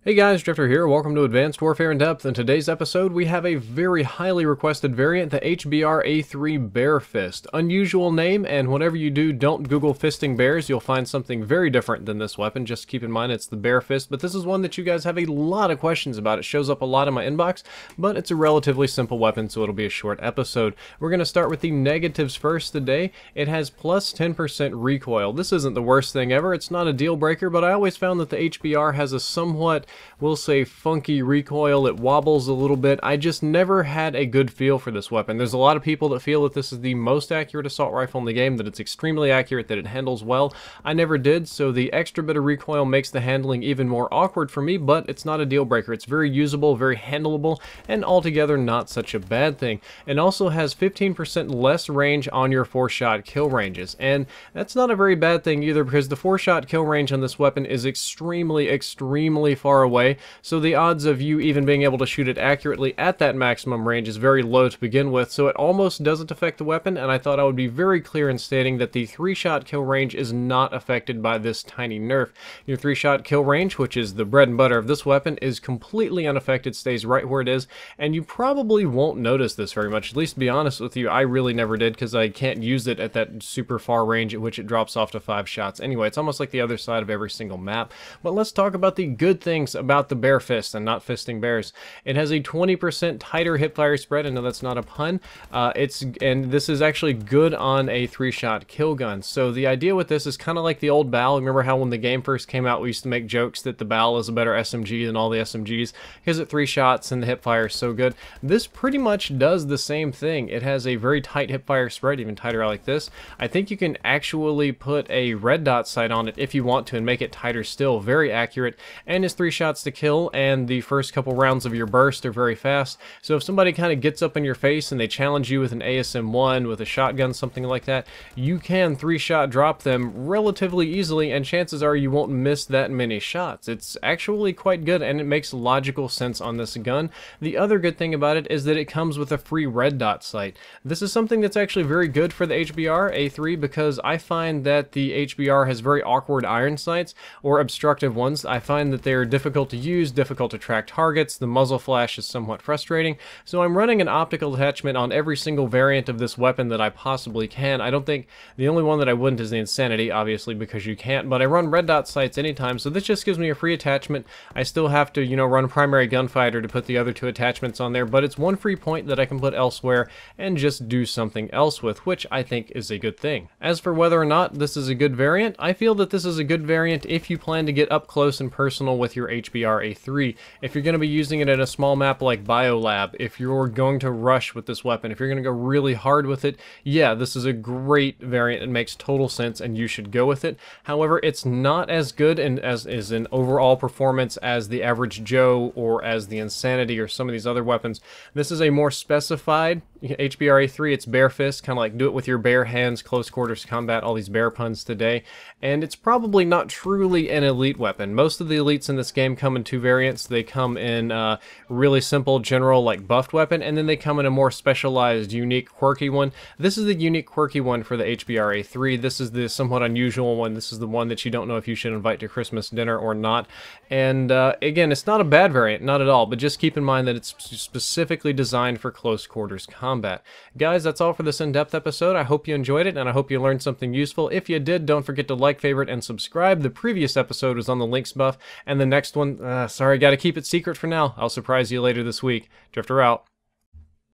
Hey guys, Drifter here. Welcome to Advanced Warfare in Depth. In today's episode, we have a very highly requested variant, the HBRa3 Bear Fist. Unusual name, and whatever you do, don't Google fisting bears. You'll find something very different than this weapon. Just keep in mind it's the Bear Fist, but this is one that you guys have a lot of questions about. It shows up a lot in my inbox, but it's a relatively simple weapon, so it'll be a short episode. We're going to start with the negatives first today. It has plus 10% recoil. This isn't the worst thing ever. It's not a deal breaker, but I always found that the HBR has a somewhat, we'll say, funky recoil. It wobbles a little bit. I just never had a good feel for this weapon. There's a lot of people that feel that this is the most accurate assault rifle in the game, that it's extremely accurate, that it handles well. I never did, so the extra bit of recoil makes the handling even more awkward for me, but it's not a deal breaker. It's very usable, very handleable, and altogether not such a bad thing. It also has 15% less range on your 4-shot kill ranges, and that's not a very bad thing either, because the 4-shot kill range on this weapon is extremely far away, so the odds of you even being able to shoot it accurately at that maximum range is very low to begin with, so it almost doesn't affect the weapon. And I thought I would be very clear in stating that the 3-shot kill range is not affected by this tiny nerf. Your 3-shot kill range, which is the bread and butter of this weapon, is completely unaffected, stays right where it is, and you probably won't notice this very much. At least to be honest with you, I really never did, because I can't use it at that super far range at which it drops off to 5 shots. Anyway, it's almost like the other side of every single map. But let's talk about the good things about the Bear Fist and not fisting bears. It has a 20% tighter hipfire spread. I know that's not a pun. And this is actually good on a 3-shot kill gun. So the idea with this is kind of like the old BAL. Remember how when the game first came out, we used to make jokes that the BAL is a better SMG than all the SMGs because at 3 shots and the hipfire is so good. This pretty much does the same thing. It has a very tight hipfire spread, even tighter like this. I think you can actually put a red dot sight on it if you want to and make it tighter still. Very accurate, and is 3 shots to kill, and the first couple rounds of your burst are very fast. So if somebody kind of gets up in your face and they challenge you with an ASM-1, with a shotgun, something like that, you can 3-shot drop them relatively easily, and chances are you won't miss that many shots. It's actually quite good, and it makes logical sense on this gun. The other good thing about it is that it comes with a free red dot sight. This is something that's actually very good for the HBRa3, because I find that the HBR has very awkward iron sights, or obstructive ones. I find that they're difficult to use, difficult to track targets. The muzzle flash is somewhat frustrating, so I'm running an optical attachment on every single variant of this weapon that I possibly can. I don't think the only one that I wouldn't is the Insanity, obviously, because you can't, but I run red dot sights anytime, so this just gives me a free attachment. I still have to, run primary gunfighter to put the other 2 attachments on there, but it's one free point that I can put elsewhere and just do something else with, which I think is a good thing. As for whether or not this is a good variant, I feel that this is a good variant if you plan to get up close and personal with your HBRa3. If you're going to be using it in a small map like Biolab, if you're going to rush with this weapon, if you're going to go really hard with it, yeah, this is a great variant. It makes total sense and you should go with it. However, it's not as good as an overall performance as the average Joe or as the Insanity or some of these other weapons. This is a more specified HBRa3. It's Bear Fist, kind of like do it with your bare hands, close quarters combat, all these bear puns today. And it's probably not truly an elite weapon. Most of the elites in this game come in 2 variants. They come in really simple, general, like buffed weapon, and then they come in a more specialized, unique, quirky one. This is the unique, quirky one for the HBRa3. This is the somewhat unusual one. This is the one that you don't know if you should invite to Christmas dinner or not. And again, it's not a bad variant, not at all, but just keep in mind that it's specifically designed for close quarters combat. Guys, that's all for this in-depth episode. I hope you enjoyed it, and I hope you learned something useful. If you did, don't forget to like, favorite, and subscribe. The previous episode was on the links buff, and the next one, sorry, gotta keep it secret for now. I'll surprise you later this week. Drifter out.